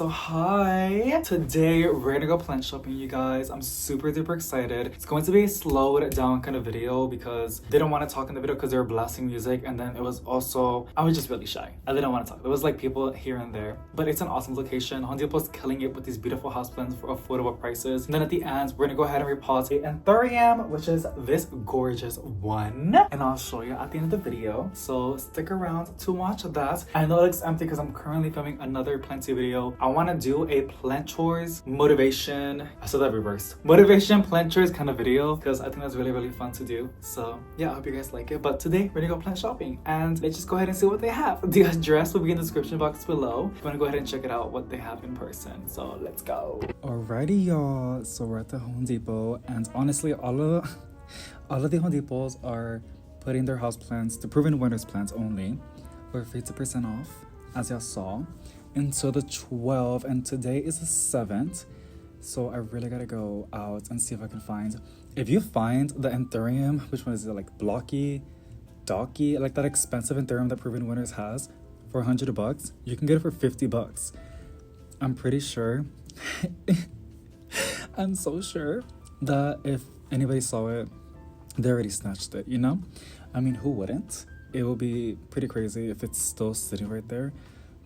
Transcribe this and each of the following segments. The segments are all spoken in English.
So hi! Today we're gonna go plant shopping, you guys. I'm super duper excited. It's going to be a slowed down kind of video because they don't want to talk in the video because they were blasting music, and then it was also, I was just really shy. I didn't want to talk. There was like people here and there, but it's an awesome location. Home Depot's killing it with these beautiful houseplants for affordable prices. And then at the end, we're gonna go ahead and repot the anthurium, which is this gorgeous one, and I'll show you at the end of the video. So stick around to watch that. I know it looks empty because I'm currently filming another planty video. I want to do a plant chores motivation, I said that reversed, motivation plant chores kind of video because I think that's really fun to do. So yeah, I hope you guys like it. But today we're gonna go plant shopping and let's just go ahead and see what they have. The address will be in the description box below if you want to go ahead and check it out what they have in person. So let's go. Alrighty y'all, so we're at the Home Depot, and honestly all of the Home Depots are putting their house plants, the proven winners plants only, for 50% off, as y'all saw, until the 12th, and today is the 7th. So I really gotta go out and see if I can find. If you find the anthurium, which one is it, like blocky, docky, like that expensive anthurium that Proven Winners has for $100, you can get it for $50. I'm pretty sure, I'm so sure that if anybody saw it, they already snatched it, you know? I mean, who wouldn't? It will be pretty crazy if it's still sitting right there.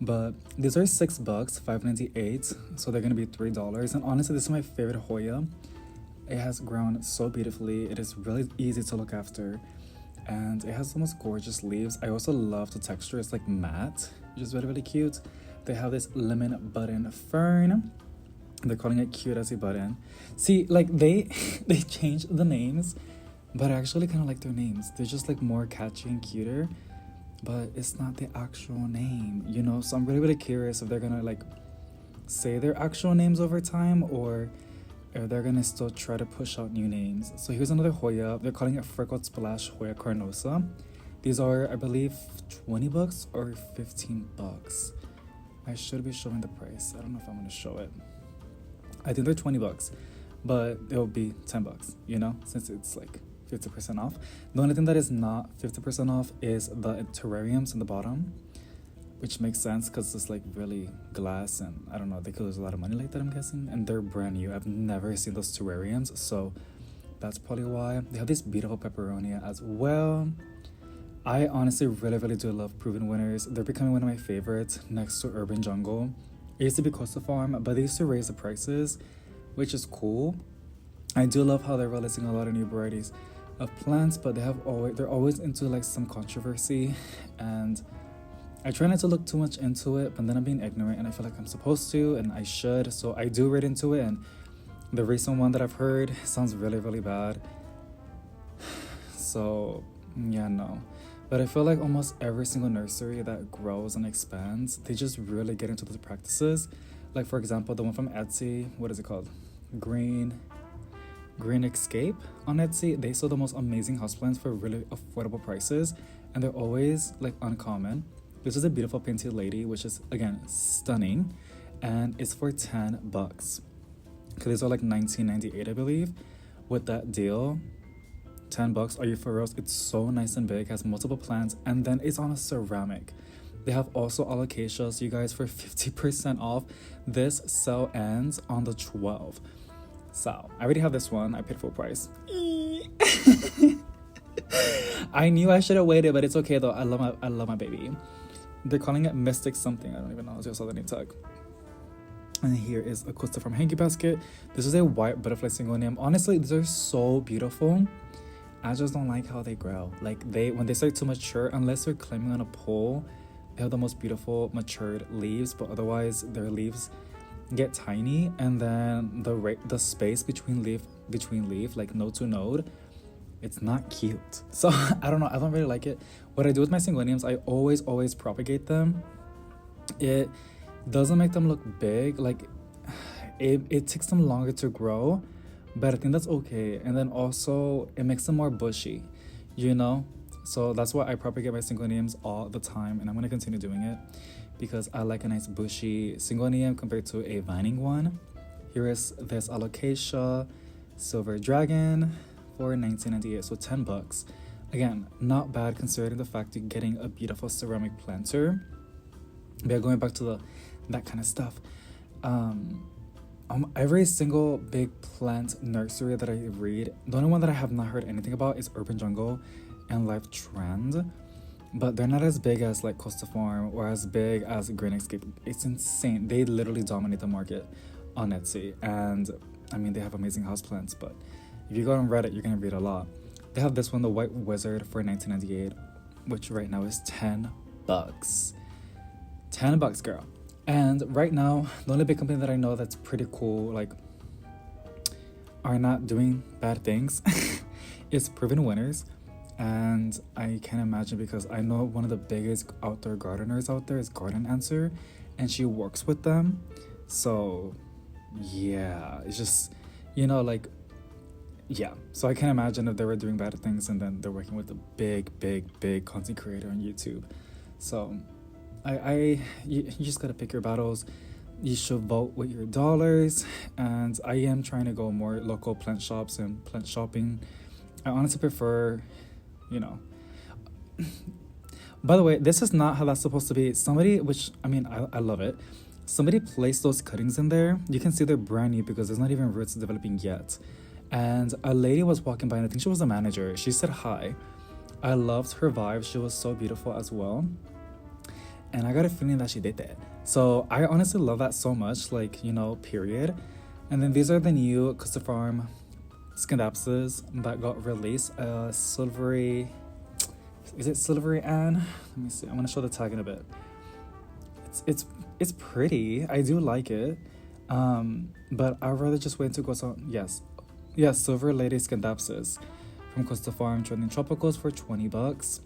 But these are $6, $5.98, so they're gonna be $3. And honestly, this is my favorite Hoya. It has grown so beautifully. It is really easy to look after, and it has the most gorgeous leaves. I also love the texture. It's like matte, which is really cute. They have this lemon button fern. They're calling it cute as a button. See, like they changed the names, but I actually kind of like their names. They're just like more catchy and cuter, but it's not the actual name, you know? So I'm really curious if they're gonna like say their actual names over time, or if they're gonna still try to push out new names. So here's another Hoya. They're calling it Freckled Splash Hoya Carnosa. These are, I believe, $20 or $15. I should be showing the price. I don't know if I'm gonna show it. I think they're $20, but it'll be $10, you know, since it's like 50% off. The only thing that is not 50% off is the terrariums in the bottom, which makes sense because it's like really glass, and I don't know, they could lose a lot of money like that, I'm guessing, and they're brand new. I've never seen those terrariums, so that's probably why. They have this beautiful pepperonia as well. I honestly really do love Proven Winners. They're becoming one of my favorites next to Urban Jungle. It used to be Costa Farm, but they used to raise the prices, which is cool. I do love how they're releasing a lot of new varieties of plants, but they're always into like some controversy, and I try not to look too much into it, but then I'm being ignorant and I feel like I'm supposed to and I should, so I do read into it. And the recent one that I've heard sounds really bad, so yeah, no. But I feel like almost every single nursery that grows and expands, they just really get into the practices. Like for example, the one from Etsy, what is it called? Green Escape on Etsy. They sell the most amazing houseplants for really affordable prices, and they're always like uncommon. This is a beautiful painted lady, which is again stunning, and it's for $10. Because these are like $19.98, I believe. With that deal, $10. Are you for real? It's so nice and big, has multiple plants, and then it's on a ceramic. They have also alocasias, you guys, for 50% off. This sale ends on the 12th. So I already have this one. I paid full price. I knew I should have waited, but it's okay though. I love my baby. They're calling it Mystic something. I don't even know. I just saw the name tag. And here is a Costa from Hanky Basket. This is a white butterfly syngonium. Honestly, these are so beautiful. I just don't like how they grow. Like when they start to mature, unless they're climbing on a pole, they have the most beautiful matured leaves, but otherwise their leaves get tiny, and then the space between leaf, like node to node, it's not cute. So I don't know, I don't really like it. What I do with my syngoniums, I always propagate them. It doesn't make them look big, like it takes them longer to grow, but I think that's okay. And then also it makes them more bushy, you know? So that's why I propagate my syngoniums all the time, and I'm gonna continue doing it because I like a nice bushy syngonium compared to a vining one. Here is this alocasia silver dragon for $19.98, so $10. Again, not bad considering the fact you're getting a beautiful ceramic planter. But going back to that kind of stuff. Every single big plant nursery that I read, the only one that I have not heard anything about is Urban Jungle and Life Trend, but they're not as big as like Costa Farm or as big as Green Escape. It's insane. They literally dominate the market on Etsy, and I mean they have amazing houseplants. But if you go on Reddit, you're gonna read a lot. They have this one, the White Wizard, for $19.98, which right now is $10. $10, girl. And right now, the only big company that I know that's pretty cool, like, are not doing bad things, is Proven Winners. And I can't imagine, because I know one of the biggest outdoor gardeners out there is Garden Answer, and she works with them. So, yeah, it's just, like, yeah. So I can't imagine if they were doing bad things and then they're working with a big content creator on YouTube. So you just gotta pick your battles. You should vote with your dollars, and I am trying to go more local plant shops and plant shopping. I honestly prefer, by the way, this is not how that's supposed to be. Somebody, which I love it, somebody placed those cuttings in there. You can see they're brand new because there's not even roots developing yet. And a lady was walking by, and I think she was a manager. She said hi. I loved her vibe. She was so beautiful as well. And I got a feeling that she did that. So I honestly love that so much, period. And then these are the new Costa Farm Scandapses that got released. Silvery Anne? Let me see. I'm gonna show the tag in a bit. It's pretty. I do like it. But I'd rather just wait to go on. Yes, Silver Lady Scandapses from Costa Farm Trending Tropicals for $20.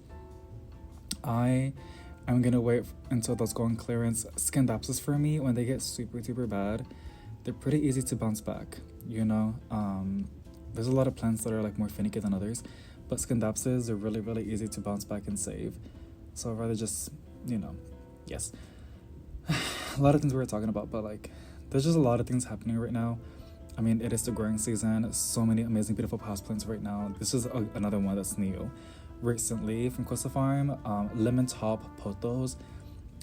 I'm gonna wait until those go on clearance. Scandapses, for me, when they get super bad, they're pretty easy to bounce back. There's a lot of plants that are like more finicky than others, but Scandapses are really easy to bounce back and save. So I'd rather just, yes. A lot of things we were talking about, but there's just a lot of things happening right now. I mean, it is the growing season. So many amazing, beautiful houseplants right now. This is another one that's new recently from Costa Farm. Lemon Top Potos.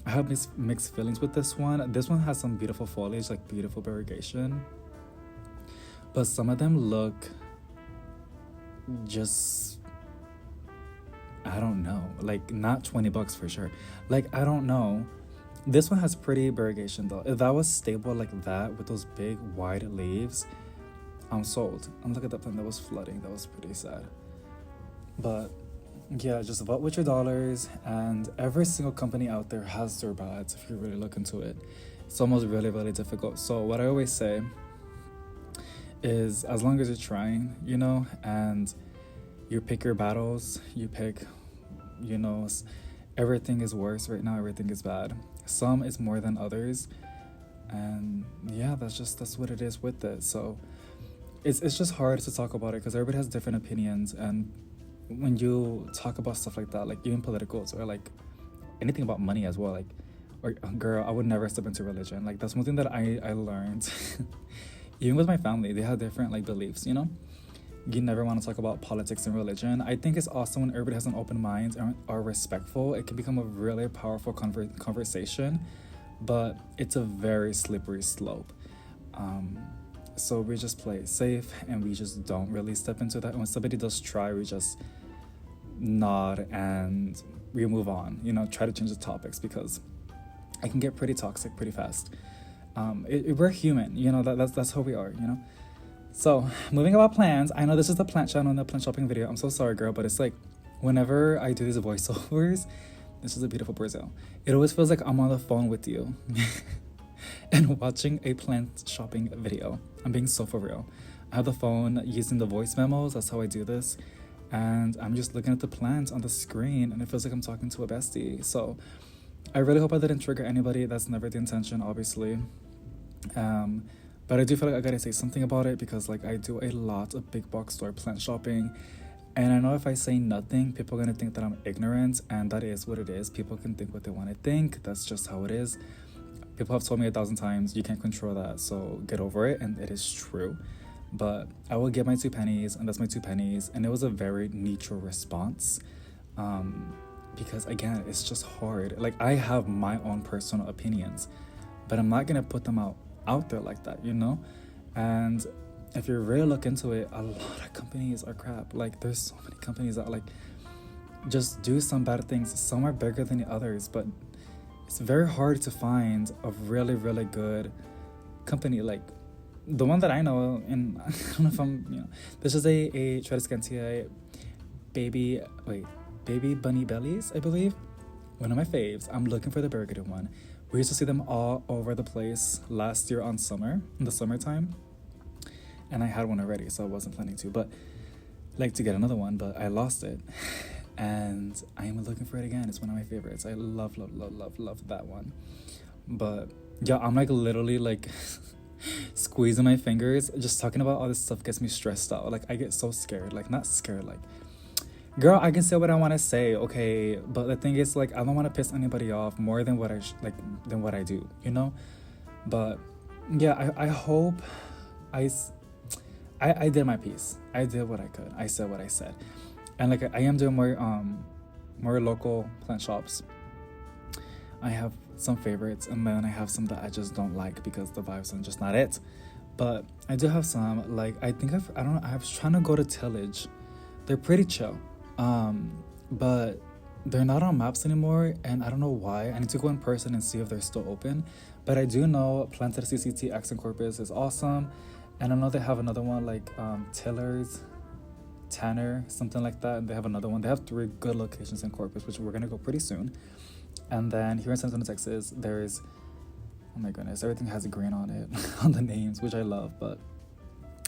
I have mixed feelings with this one. This one has some beautiful foliage, like beautiful variegation, but some of them look just, I don't know, not $20 for sure. I don't know. This one has pretty variegation though. If that was stable like that with those big wide leaves, I'm sold. And look at that plant that was flooding. That was pretty sad. But yeah, just vote with your dollars, and every single company out there has their bads if you really look into it. It's almost really difficult. So what I always say is, as long as you're trying, and you pick your battles, you pick, everything is worse right now, everything is bad. Some is more than others, and yeah, that's what it is with it. So it's just hard to talk about it because everybody has different opinions, and when you talk about stuff like that, even politicals or anything about money as well, or girl, I would never step into religion. That's one thing that I learned. Even with my family, they have different beliefs, You never want to talk about politics and religion. I think it's awesome when everybody has an open mind and are respectful. It can become a really powerful conversation, but it's a very slippery slope. So we just play it safe, and we just don't really step into that. And when somebody does try, we just nod and we move on. Try to change the topics, because it can get pretty toxic pretty fast. We're human, that's how we are, So moving about plants, I know this is the plant channel and the plant shopping video. I'm so sorry, girl, but it's whenever I do these voiceovers, this is a beautiful Brazil. It always feels like I'm on the phone with you and watching a plant shopping video. I'm being so for real. I have the phone using the voice memos. That's how I do this. And I'm just looking at the plants on the screen, and it feels like I'm talking to a bestie. So I really hope I didn't trigger anybody. That's never the intention, obviously. But I do feel like I gotta say something about it, because I do a lot of big box store plant shopping, and I know if I say nothing, people are gonna think that I'm ignorant, and that is what it is. People can think what they want to think. That's just how it is. People have told me 1,000 times, you can't control that, so get over it, and it is true. But I will give my 2 pennies, and that's my 2 pennies, and it was a very neutral response, because again, it's just hard. I have my own personal opinions, but I'm not gonna put them out out there like that, you know? And if you really look into it, a lot of companies are crap. Like, there's so many companies that like just do some bad things. Some are bigger than the others, but it's very hard to find a really, really good company. Like, the one that I know, and I don't know if I'm, you know, this is a Tradescantia baby bunny bellies, I believe. One of my faves. I'm looking for the burgundy one. We used to see them all over the place last year in the summertime. And I had one already, so I wasn't planning to, but like to get another one, but I lost it. And I am looking for it again. It's one of my favorites. I love that one. But yeah, I'm like literally like squeezing my fingers. Just talking about all this stuff gets me stressed out. Like, I get so scared. Like, not scared, like, girl, I can say what I want to say, okay? But the thing is, like, I don't want to piss anybody off more than what than what I do, you know? But yeah, I hope I did my piece. I did what I could. I said what I said. And like, I am doing more local plant shops. I have some favorites, and then I have some that I just don't like because the vibes are just not it. But I do have some. Like, I was trying to go to Tillage. They're pretty chill. But they're not on maps anymore, and I don't know why. I need to go in person and see if they're still open. But I do know Planted CCT X in Corpus is awesome. And I know they have another one like Tiller's, Tanner, something like that. And they have another one. They have 3 good locations in Corpus, which we're going to go pretty soon. And then here in San Antonio, Texas, there's, oh my goodness, everything has a green on it, on the names, which I love. But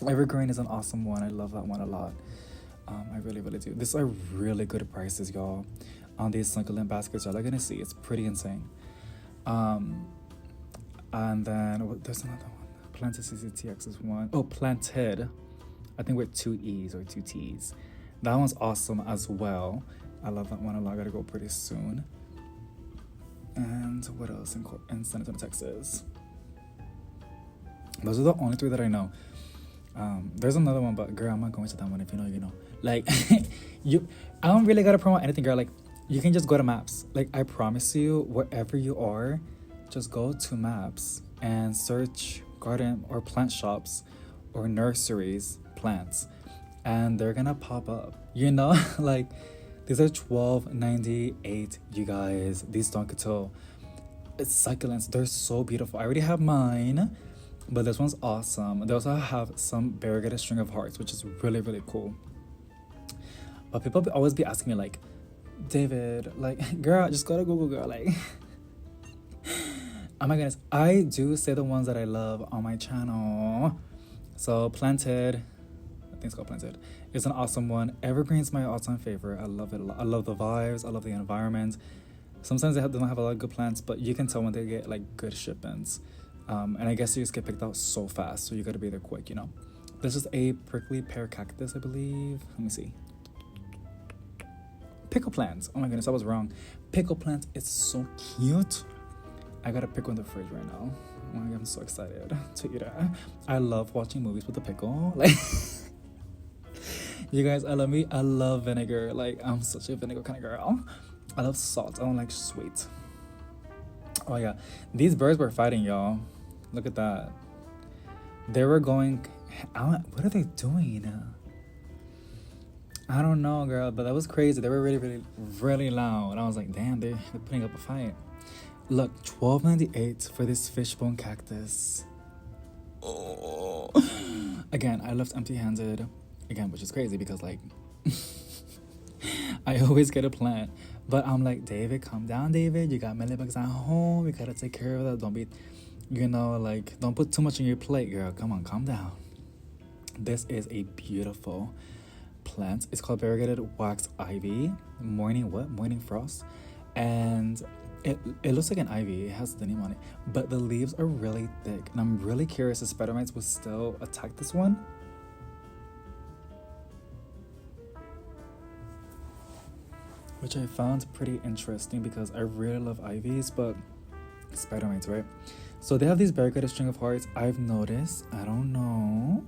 Evergreen is an awesome one. I love that one a lot. I really, really do. These are really good prices, y'all, on these succulent baskets. Y'all are going to see. It's pretty insane. And then there's another one. Planted CCTX is one. Oh, Planted. I think with 2 E's or 2 T's. That one's awesome as well. I love that one a lot. I gotta go pretty soon. And what else in San Antonio, Texas? Those are the only 3 that I know. There's another one, but girl, I'm not going to that one. If you know, you know. Like, I don't really gotta promote anything, girl. Like, you can just go to Maps. Like, I promise you, wherever you are, just go to Maps and search garden or plant shops or nurseries, plants, and they're gonna pop up, you know. Like, these are $12.98, you guys. These Donketo succulents, they're so beautiful. I already have mine, but this one's awesome. They also have some variegated string of hearts, which is really, really cool. But people always be asking me, like, David, like, girl, just go to Google, girl. Like, oh my goodness, I do say the ones that I love on my channel. So Planted, I think it's called Planted, it's an awesome one. Evergreen's my all-time favorite. I love it a lot. I love the vibes. I love the environment. Sometimes they don't have a lot of good plants, but you can tell when they get like good shipments. And I guess you just get picked out so fast, so you gotta be there quick, you know. This is a prickly pear cactus, I believe. Let me see. Pickle plants. Oh my goodness, I was wrong. Pickle plants. It's so cute. I got a pickle in the fridge right now. Oh, I'm so excited to eat it. I love watching movies with a pickle. Like, you guys, I love vinegar. Like, I'm such a vinegar kind of girl. I love salt. I don't like sweet. Oh yeah, these birds were fighting, y'all. Look at that. They were going. What are they doing? I don't know, girl, but that was crazy. They were really, really, really loud. I was like, damn, they're putting up a fight. Look, $12.98 for this fishbone cactus. Oh. Again, I left empty-handed. Again, which is crazy because, like, I always get a plant. But I'm like, David, calm down, David. You got millibugs at home. You gotta take care of that. Don't be, you know, like, don't put too much on your plate, girl. Come on, calm down. This is a beautiful plant. It's called variegated wax ivy. Morning frost. And it looks like an ivy. It has the name on it. But the leaves are really thick. And I'm really curious if spider mites will still attack this one. Which I found pretty interesting because I really love ivies, but spider mites, right? So they have these variegated string of hearts. I've noticed. I don't know.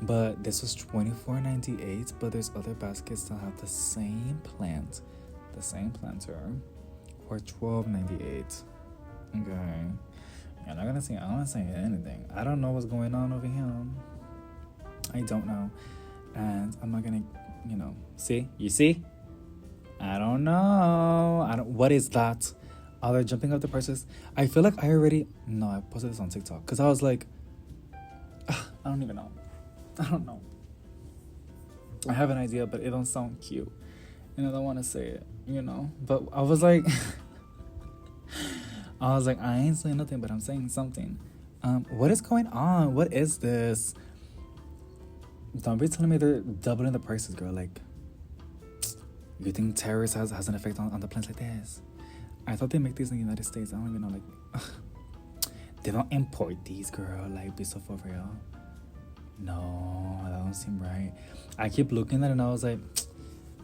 But this was $24.98. But there's other baskets that have the same plant, the same planter, for $12.98. Okay. I'm not gonna say, I'm not saying anything. I don't know what's going on over here. I don't know. And I'm not gonna, see? You see? I don't know. What is that? Are they jumping up the prices? I feel like I posted this on TikTok. Because I was like, I don't even know. I don't know. I have an idea, but it don't sound cute. And I don't want to say it, But I was like, I ain't saying nothing, but I'm saying something. What is going on? What is this? Don't be telling me they're doubling the prices, girl. Like, you think terrorist has an effect on the plants like this? I thought they make these in the United States. I don't even know, like, they don't import these, girl. Like, be so for real. No, that don't seem right. I keep looking at it and I was like,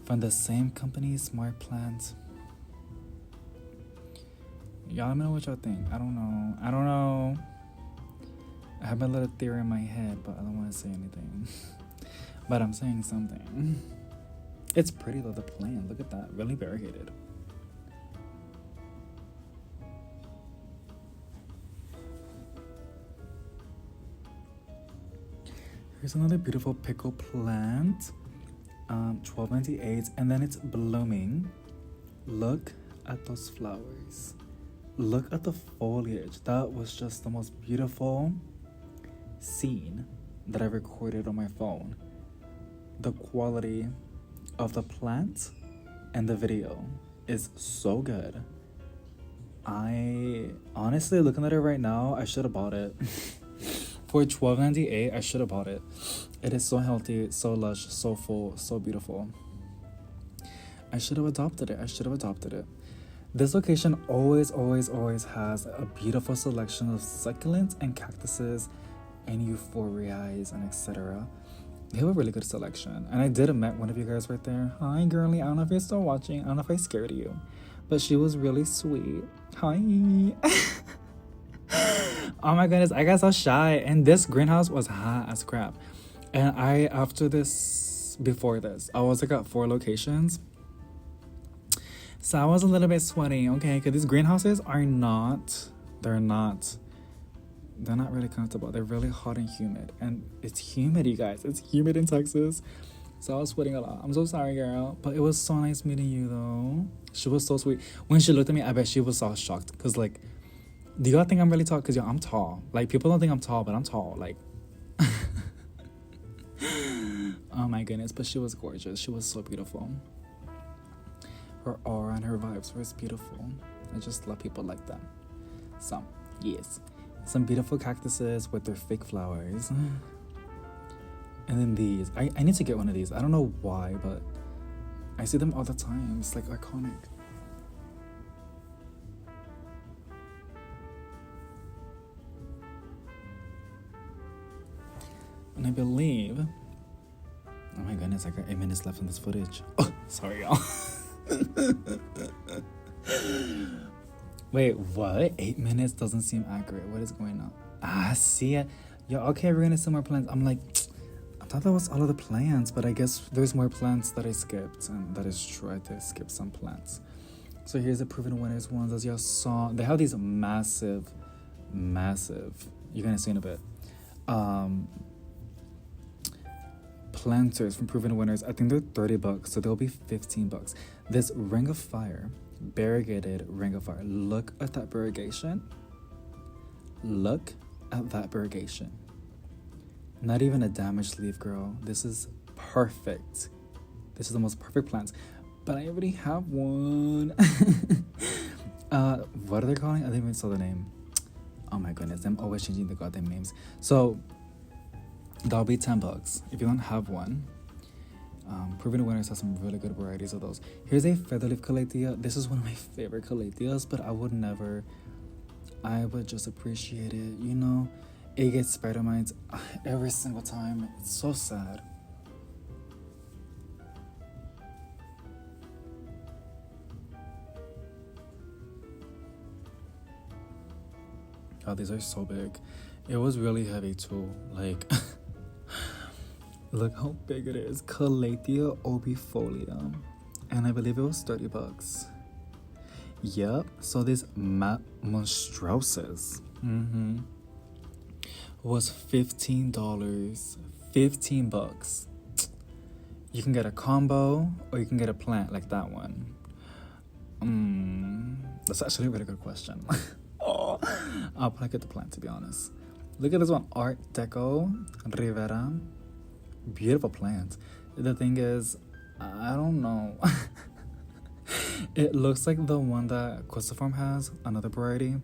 from the same company, Smart Plant. Y'all let me know what y'all think. I don't know. I have my little theory in my head, but I don't want to say anything. But I'm saying something. It's pretty though, the plant. Look at that. Really variegated. Here's another beautiful pickle plant. $12.98, and then it's blooming. Look at those flowers. Look at the foliage. That was just the most beautiful scene that I recorded on my phone. The quality of the plant and the video is so good. I honestly, looking at it right now, I should have bought it. For $12.98, I should have bought it. It is so healthy, so lush, so full, so beautiful. I should have adopted it. This location always has a beautiful selection of succulents and cactuses and euphorbias and etc. They have a really good selection. And I did met one of you guys right there. Hi, girly. I don't know if you're still watching. I don't know if I scared you. But she was really sweet. Hi. Oh my goodness, I got so shy. And this greenhouse was hot as crap. And before this, I was like at 4 locations. So I was a little bit sweaty, okay? Because these greenhouses they're not really comfortable. They're really hot and humid. And it's humid, you guys. It's humid in Texas. So I was sweating a lot. I'm so sorry, girl. But it was so nice meeting you, though. She was so sweet. When she looked at me, I bet she was so shocked. Because, like, do y'all think I'm really tall? Because, I'm tall. Like, people don't think I'm tall, but I'm tall. Like, oh my goodness. But she was gorgeous. She was so beautiful. Her aura and her vibes were beautiful. I just love people like that. So, yes. Some beautiful cactuses with their fake flowers. And then these. I need to get one of these. I don't know why, but I see them all the time. It's like iconic. And I believe... Oh my goodness, I got 8 minutes left on this footage. Oh, sorry, y'all. Wait, what? 8 minutes doesn't seem accurate. What is going on? I see it. Yo, okay, we're gonna see more plants. I'm like, I thought that was all of the plants, but I guess there's more plants that I skipped, and that is true. I did skip some plants. So here's the proven winners ones. As y'all saw, they have these massive, you're gonna see in a bit, planters from proven winners. I think they're $30, so they'll be $15. This ring of fire, variegated ring of fire. Look at that variegation. Look at that variegation. Not even a damaged leaf, girl. This is perfect. This is the most perfect plants. But I already have one. What are they calling? I didn't even saw the name. Oh my goodness, I'm always changing the goddamn names. So that'll be $10 if you don't have one. Proven winners have some really good varieties of those. Here's a featherleaf calathea. This is one of my favorite calatheas, but I would just appreciate it, It gets spider mites every single time. It's so sad. Oh, these are so big. It was really heavy too. Like, look how big it is. Calathea obifolia. And I believe it was $30. Yep. So this monstroses was $15. $15. You can get a combo or you can get a plant like that one. That's actually a really good question. Oh, I'll probably get the plant, to be honest. Look at this one, Art Deco Rivera. Beautiful plant. The thing is, I don't know. It looks like the one that Costa Farm has, another variety.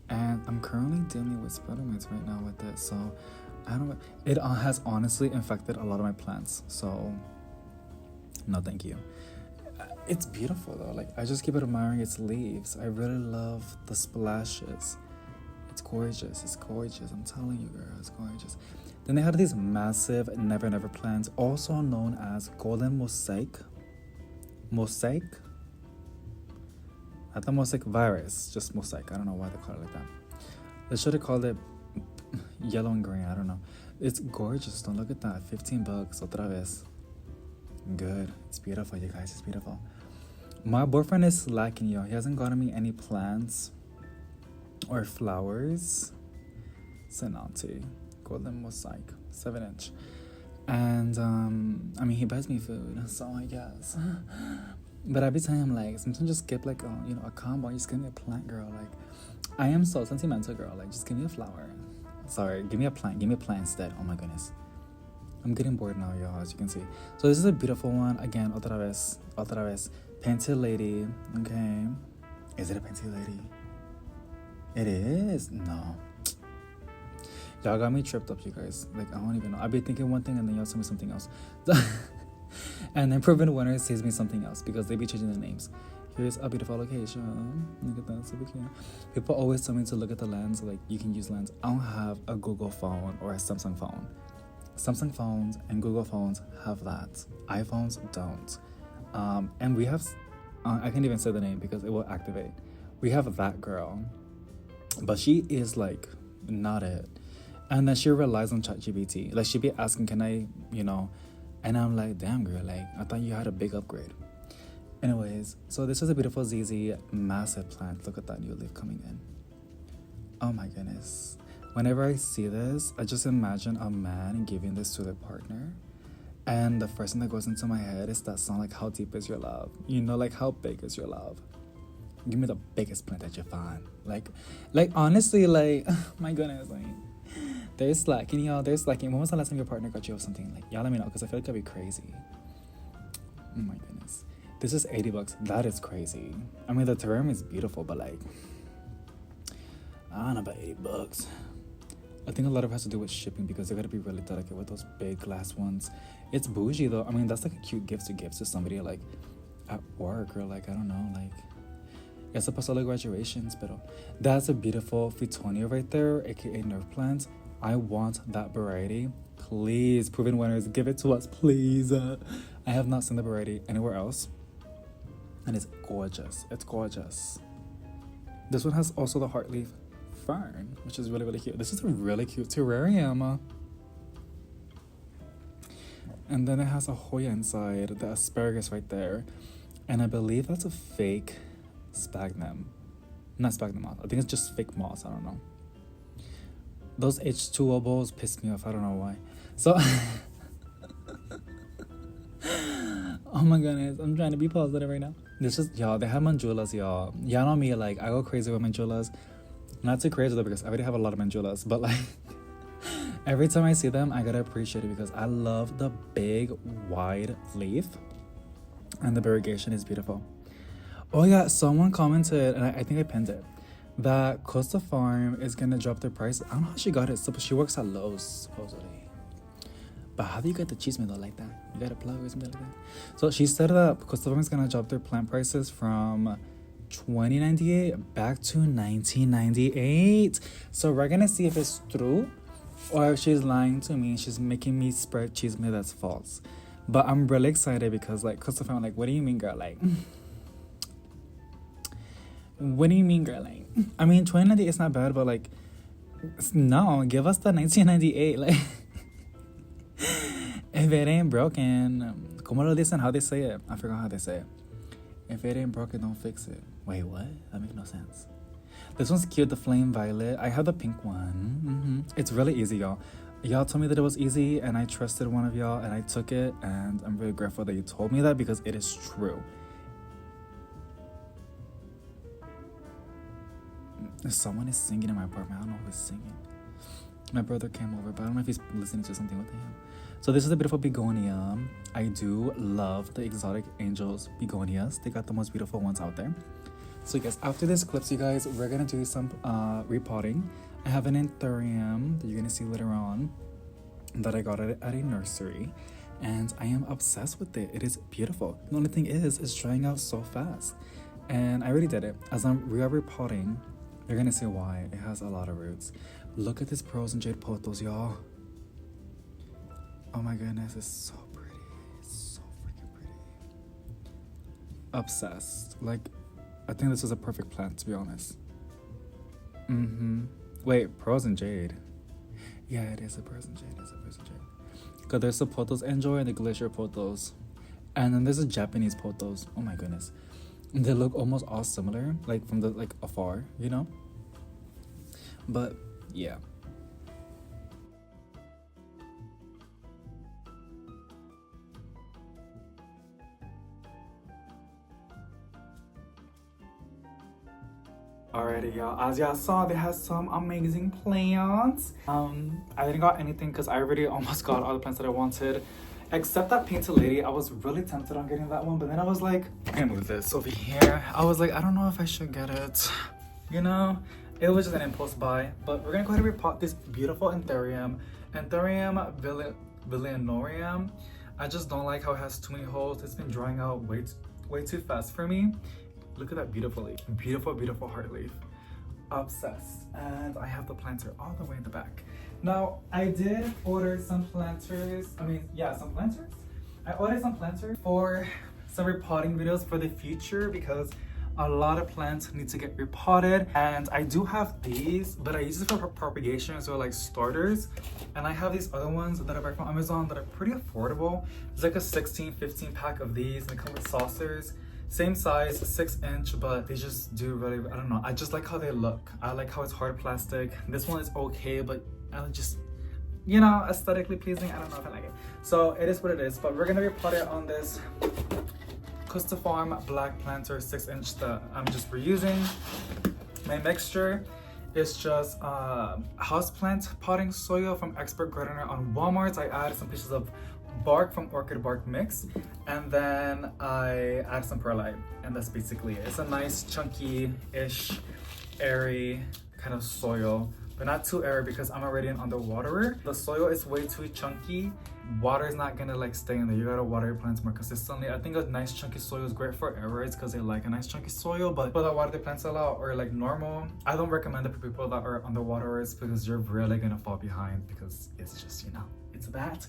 And I'm currently dealing with spider mites right now with it, so I don't know. It has honestly infected a lot of my plants, so no thank you. It's beautiful though. Like, I just keep admiring its leaves. I really love the splashes. It's gorgeous. It's gorgeous. I'm telling you, girl, it's gorgeous. Then they had these massive never never plants, also known as golden mosaic. Mosaic? Not the mosaic virus, just mosaic. I don't know why they call it like that. They should have called it yellow and green. I don't know. It's gorgeous. Don't look at that. $15. Otra vez. Good. It's beautiful, you guys. It's beautiful. My boyfriend is slacking, yo. He hasn't gotten me any plants or flowers. Senati. Golden mosaic. 7-inch. And, I mean, he buys me food, so I guess. But I be telling him, like, sometimes just skip, like, a combo. Just give me a plant, girl. Like, I am so sentimental, girl. Like, just give me a flower. Sorry, give me a plant. Give me a plant instead. Oh, my goodness. I'm getting bored now, y'all, as you can see. So this is a beautiful one. Again, otra vez. Painted lady. Okay. Is it a painted lady? It is. No. Y'all got me tripped up, you guys. Like, I don't even know. I be thinking one thing and then y'all tell me something else. And then Proven Winner says me something else because they be changing the names. Here's a beautiful location. Look at that, super cute. People always tell me to look at the lens, like you can use lens. I don't have a Google phone or a Samsung phone. Samsung phones and Google phones have that. iPhones don't. And we have, I can't even say the name because it will activate. We have that girl, but she is like not it. And then she relies on ChatGPT. Like she be asking, can I, and I'm like, damn girl, like I thought you had a big upgrade. Anyways, so this is a beautiful ZZ massive plant. Look at that new leaf coming in. Oh my goodness. Whenever I see this, I just imagine a man giving this to their partner. And the first thing that goes into my head is that song, like, how deep is your love? Like, how big is your love? Give me the biggest plant that you find. Like honestly, like, my goodness, like, they're slacking, y'all. They're slacking. When was the last time your partner got you something? Like, y'all let me know, because I feel like that'd be crazy. Oh my goodness. This is $80. That is crazy. I mean, the terrarium is beautiful, but like, I don't know about $80. I think a lot of it has to do with shipping because they gotta be really delicate with those big glass ones. It's bougie though. I mean, that's like a cute gift to give to somebody like at work or like, I don't know, like, it's supposed to like graduations, but that's a beautiful Fitonia right there, aka nerve plant. I want that variety. Please, Proven Winners, give it to us, please. I have not seen the variety anywhere else. And it's gorgeous. It's gorgeous. This one has also the heart leaf fern, which is really, really cute. This is a really cute terrarium. And then it has a Hoya inside, the asparagus right there. And I believe that's a fake sphagnum. Not sphagnum moss. I think it's just fake moss. I don't know. Those H2O bowls piss me off. I don't know why. So, oh my goodness. I'm trying to be positive right now. This is, y'all, they have manjulas, y'all. Y'all know me, like, I go crazy with manjulas. Not too crazy though, because I already have a lot of manjulas. But like, every time I see them, I gotta appreciate it because I love the big, wide leaf. And the variegation is beautiful. Oh yeah, someone commented, and I think I pinned it, that Costa Farm is gonna drop their price. I don't know how she got it. So she works at Lowe's, supposedly. But how do you get the chisme though like that? You got a plug or something like that? So she said that Costa Farm is gonna drop their plant prices from $20.98 back to $19.98. So we're gonna see if it's true or if she's lying to me and she's making me spread chisme that's false. But I'm really excited because like Costa Farm, like, what do you mean, girl? Like, what do you mean, girl? Like, I mean, $20.98 is not bad, but like, no, give us the $19.98. Like, if it ain't broken, como lo dicen, how they say it? I forgot how they say it. If it ain't broken, don't fix it. Wait, what? That makes no sense. This one's cute, the flame violet. I have the pink one. It's really easy, y'all. Y'all told me that it was easy, and I trusted one of y'all, and I took it, and I'm really grateful that you told me that because it is true. Someone is singing in my apartment. I don't know who's singing. My brother came over, but I don't know if he's listening to something with him. So this is a beautiful begonia. I do love the exotic angels begonias. They got the most beautiful ones out there. So guys, after this clips, you guys, we're gonna do some repotting. I have an anthurium that you're gonna see later on that I got at a nursery, and I am obsessed with it. It is beautiful. The only thing is, it's drying out so fast, and I already did it. As we are repotting, you're gonna see why. It has a lot of roots. Look at this pearls and jade pothos, y'all. Oh my goodness, it's so pretty. It's so freaking pretty. Obsessed. Like, I think this is a perfect plant, to be honest. Wait, pearls and jade. Yeah, it is a pearls and jade. It's a pearls and jade. Because there's the pothos enjoy and the glacier pothos. And then there's a Japanese pothos. Oh my goodness. They look almost all similar, like from the afar, you know? But yeah. Alrighty, y'all. As y'all saw, they have some amazing plants. I didn't got anything because I already almost got all the plants that I wanted. Except that painted lady. I was really tempted on getting that one, but then I was like, I'm gonna move this over here. I was like, I don't know if I should get it. You know? It was just an impulse buy. But we're gonna go ahead and repot this beautiful anthurium. Anthurium villanorium. I just don't like how it has too many holes. It's been drying out way too fast for me. Look at that beautiful leaf. Beautiful, beautiful heart leaf. Obsessed. And I have the planter all the way in the back. Now, I did order some planters. Some planters. I ordered some planters for some repotting videos for the future because a lot of plants need to get repotted. And I do have these, but I use it for propagation, so like starters. And I have these other ones that I buy from Amazon that are pretty affordable. It's like a 16-15 pack of these, and they come with saucers. Same size, 6-inch, but they just do really, I don't know. I just like how they look. I like how it's hard plastic. This one is okay, but I just, you know, aesthetically pleasing. I don't know if I like it. So it is what it is, but we're gonna repot it on this Costa Farm black planter 6-inch that I'm just reusing. My mixture is just houseplant potting soil from Expert Gardener on Walmart. I added some pieces of bark from Orchid Bark Mix, and then I add some perlite, and that's basically it. It's a nice chunky-ish, airy kind of soil, but not too airy because I'm already an underwaterer. The soil is way too chunky. Water is not gonna like stay in there. You gotta water your plants more consistently. I think a nice chunky soil is great for aerites because they like a nice chunky soil, but people that water their plants a lot or like normal, I don't recommend it for people that are underwaterers because you're really gonna fall behind because it's just, you know, it's that.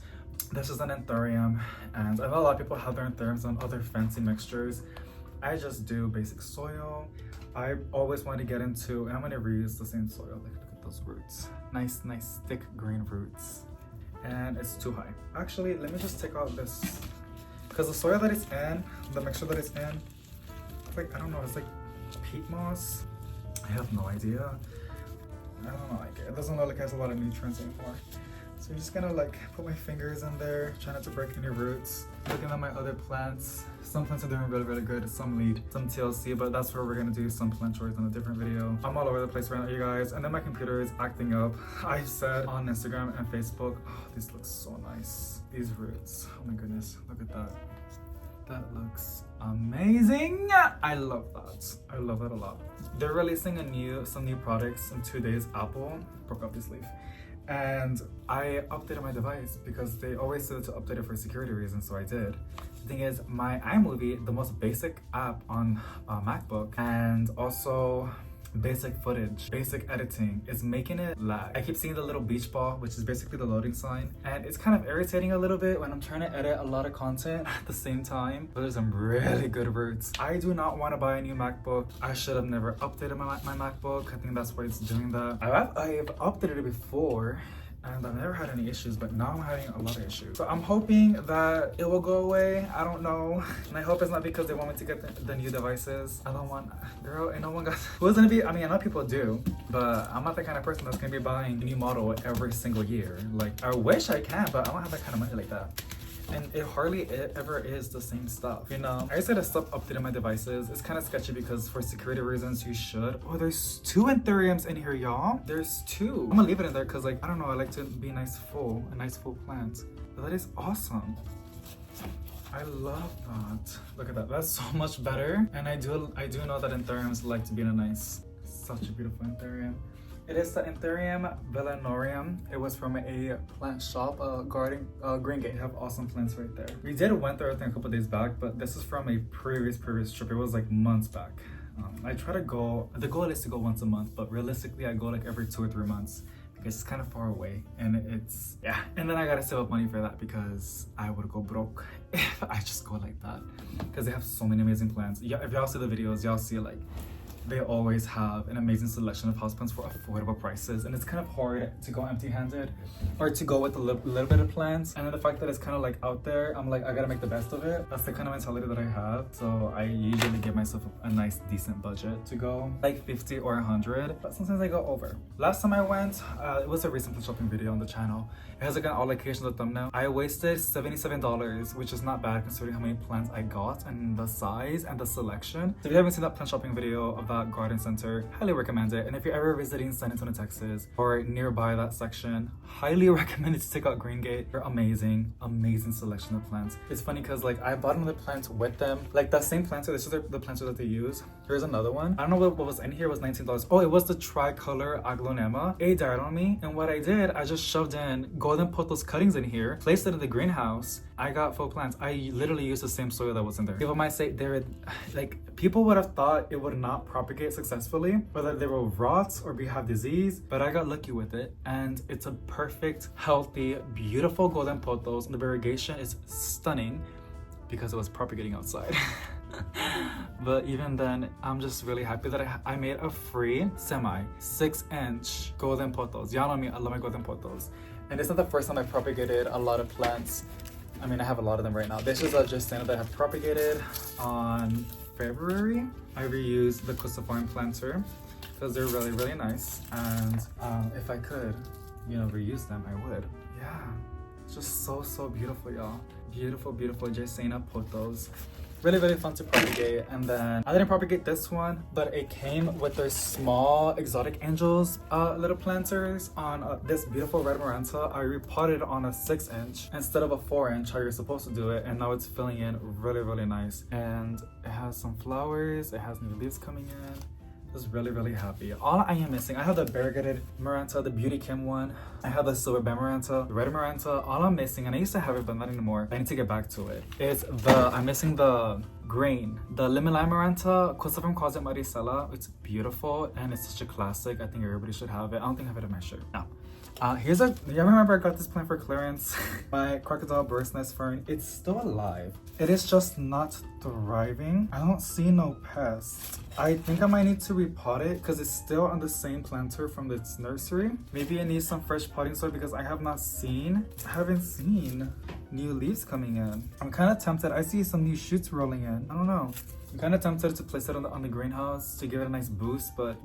This is an anthurium, and I know a lot of people have their anthuriums on other fancy mixtures. I just do basic soil. I always want to get into, and I'm gonna reuse the same soil. Like, look at those roots. Nice, thick green roots. And it's too high. Actually, let me just take out this, because the soil that it's in, the mixture that it's in, like, I don't know, it's like peat moss. I have no idea. I don't like it. It doesn't look like it has a lot of nutrients anymore. So I'm just gonna like put my fingers in there, try not to break any roots. Looking at my other plants, some plants are doing really good, some lead, some TLC, but that's where we're gonna do some plant chores in a different video. I'm all over the place right now, you guys, and then my computer is acting up. I said on Instagram and Facebook, oh, this looks so nice. These roots, oh my goodness, look at that. That looks amazing. I love that. I love it a lot. They're releasing some new products in 2 days. Apple broke up this leaf. And I updated my device because they always said to update it for security reasons, so I did. The thing is, my iMovie, the most basic app on MacBook, and also basic footage, basic editing, is making it lag. I keep seeing the little beach ball, which is basically the loading sign, and it's kind of irritating a little bit when I'm trying to edit a lot of content at the same time. But there's some really good roots. I do not want to buy a new MacBook. I should have never updated my MacBook. I think that's why it's doing that. I've updated it before, and I've never had any issues, but now I'm having a lot of issues. So I'm hoping that it will go away. I don't know. And I hope it's not because they want me to get the new devices. I don't want, girl, and no one got, who's gonna be, I mean, a lot of people do, but I'm not the kind of person that's gonna be buying a new model every single year. Like, I wish I can, but I don't have that kind of money like that. And it hardly ever is the same stuff, you know? I just gotta stop updating my devices. It's kind of sketchy because for security reasons, you should. Oh, there's 2 anthuriums in here, y'all. There's 2. I'm gonna leave it in there because, like, I don't know, I like to be a nice full plant. But that is awesome. I love that. Look at that, that's so much better. And I do know that anthuriums like to be in a nice, such a beautiful anthurium. It is the Anthurium Villanorium. It was from a plant shop, garden, Green Gate. They have awesome plants right there. We did went there I think a couple days back, but this is from a previous trip. It was like months back. I try to go, the goal is to go once a month, but realistically I go like every 2 or 3 months because it's kind of far away and it's, yeah. And then I gotta save up money for that because I would go broke if I just go like that. Because they have so many amazing plants. Yeah, if y'all see the videos, y'all see like, they always have an amazing selection of houseplants for affordable prices, and it's kind of hard to go empty-handed or to go with a little bit of plants. And then the fact that it's kind of like out there, I'm like, I gotta make the best of it. That's the kind of mentality that I have. So I usually give myself a nice decent budget to go, like 50 or 100, but sometimes I go over. Last time I went, it was a recent shopping video on the channel. It has like an all occasions the thumbnail. I wasted $77, which is not bad considering how many plants I got and the size and the selection. So if you haven't seen that plant shopping video of that garden center, highly recommend it. And if you're ever visiting San Antonio, Texas, or nearby that section, highly recommend it to check out Green Gate. They're amazing selection of plants. It's funny because like I bought another plant with them, like that same planter. This is the planter that they use. Here's another one. I don't know what was in here. It was $19. Oh, it was the tricolor aglonema. It died on me, and what I did, I just shoved in golden pothos cuttings in here, placed it in the greenhouse. I got full plants. I literally used the same soil that was in there. People might say they're like, people would have thought it would not propagate successfully, whether they will rot or have disease, but I got lucky with it, and it's a perfect, healthy, beautiful golden pothos, and the variegation is stunning because it was propagating outside. But even then, I'm just really happy that I made a free semi 6-inch golden pothos. Y'all know me, I love my golden pothos. And it's not the first time I propagated a lot of plants. I mean, I have a lot of them right now. This is a Justana that I have propagated on February. I reused the Cruciform planter because they're really nice. And if I could, you know, reuse them, I would. Yeah, it's just so beautiful, y'all. Beautiful Justana pothos. Really fun to propagate. And then I didn't propagate this one, but it came with their small exotic angels little planters on this beautiful red maranta. I repotted on a 6-inch instead of a 4-inch how you're supposed to do it, and now it's filling in really nice. And it has some flowers, it has new leaves coming in. Just really happy. All I am missing, I have the variegated maranta, the Beauty Kim one. I have the silver band maranta, the red maranta. All I'm missing, and I used to have it but not anymore, I need to get back to it, is I'm missing the grain, the lemon lime maranta. Cruciform calls it Maricela. It's beautiful and it's such a classic. I think everybody should have it. I don't think I have it in my shirt. No. Here's a, yeah, remember I got this plant for clearance. My crocodile burst nest fern. It's still alive. It is just not thriving. I don't see no pests. I think I might need to repot it because it's still on the same planter from its nursery. Maybe it needs some fresh potting soil because I haven't seen new leaves coming in. I'm kind of tempted. I see some new shoots rolling in. I don't know. I'm kind of tempted to place it on the greenhouse to give it a nice boost, but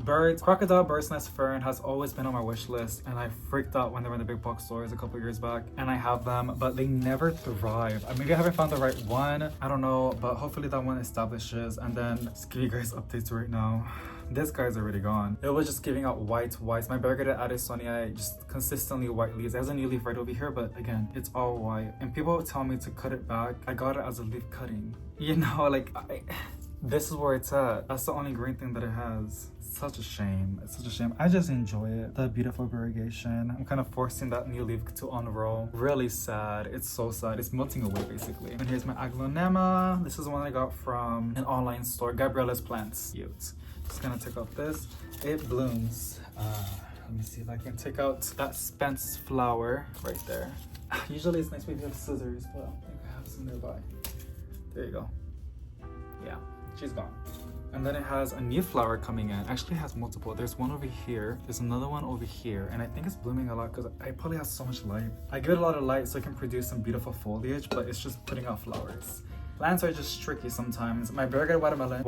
crocodile bird's nest fern has always been on my wish list, and I freaked out when they were in the big box stores a couple years back, and I have them, but they never thrive. Maybe I haven't found the right one. I don't know, but hopefully that one establishes, and then just give you guys updates right now. This guy's already gone. It was just giving out whites. My variegated Addisonii, just consistently white leaves. It has a new leaf right over here, but again, it's all white. And people tell me to cut it back. I got it as a leaf cutting. You know, like, this is where it's at. That's the only green thing that it has. It's such a shame. It's such a shame. I just enjoy it. The beautiful variegation. I'm kind of forcing that new leaf to unroll. Really sad. It's so sad. It's melting away basically. And here's my aglonema. This is one I got from an online store. Gabriella's Plants. Cute. Just gonna take out this. It blooms. Let me see if I can take out that Spence flower right there. Usually it's nice when you have scissors, but I don't think I have some nearby. There you go. Yeah, she's gone. And then it has a new flower coming in. Actually, it has multiple. There's one over here. There's another one over here. And I think it's blooming a lot because I probably have so much light. I give it a lot of light so it can produce some beautiful foliage, but it's just putting out flowers. Plants are just tricky sometimes. My burger watermelon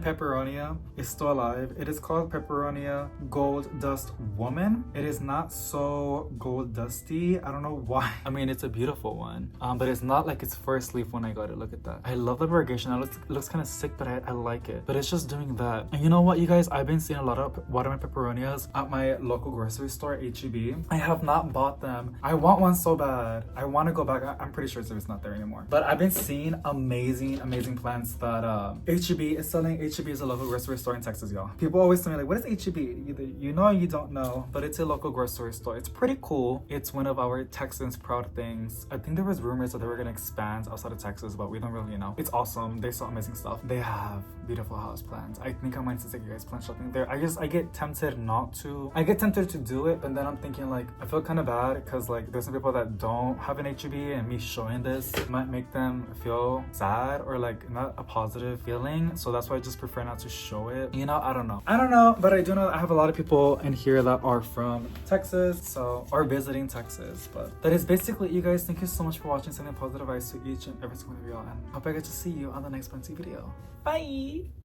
peperonia is still alive. It is called Peperonia Gold Dust Woman. It is not so gold dusty. I don't know why. I mean, it's a beautiful one, but it's not like its first leaf when I got it. Look at that. I love the variegation. It looks kind of sick, but I like it. But it's just doing that. And you know what, you guys? I've been seeing a lot of watermelon peperonias at my local grocery store, H-E-B. I have not bought them. I want one so bad. I want to go back. I'm pretty sure it's not there anymore. But I've been seeing amazing plants that H-E-B is selling. H-E-B is a local grocery store in Texas, y'all. People always tell me like, what is H-E-B? Either you know or you don't know, but it's a local grocery store. It's pretty cool. It's one of our Texans proud things. I think there was rumors that they were gonna expand outside of Texas, but we don't really know. It's awesome. They sell amazing stuff. They have beautiful house plants. I think I might take you guys plant shopping there. I get tempted not to. I get tempted to do it, but then I'm thinking like, I feel kind of bad because like there's some people that don't have an H-E-B, and me showing this might make them feel sad or like not a positive feeling. So that's why I just prefer not to show it. You know, I don't know, but I do know I have a lot of people in here that are from Texas, so or visiting Texas. But that is basically it, you guys. Thank you so much for watching. Sending positive vibes to each and every single one of y'all, and hope I get to see you on the next Plenty video. Bye.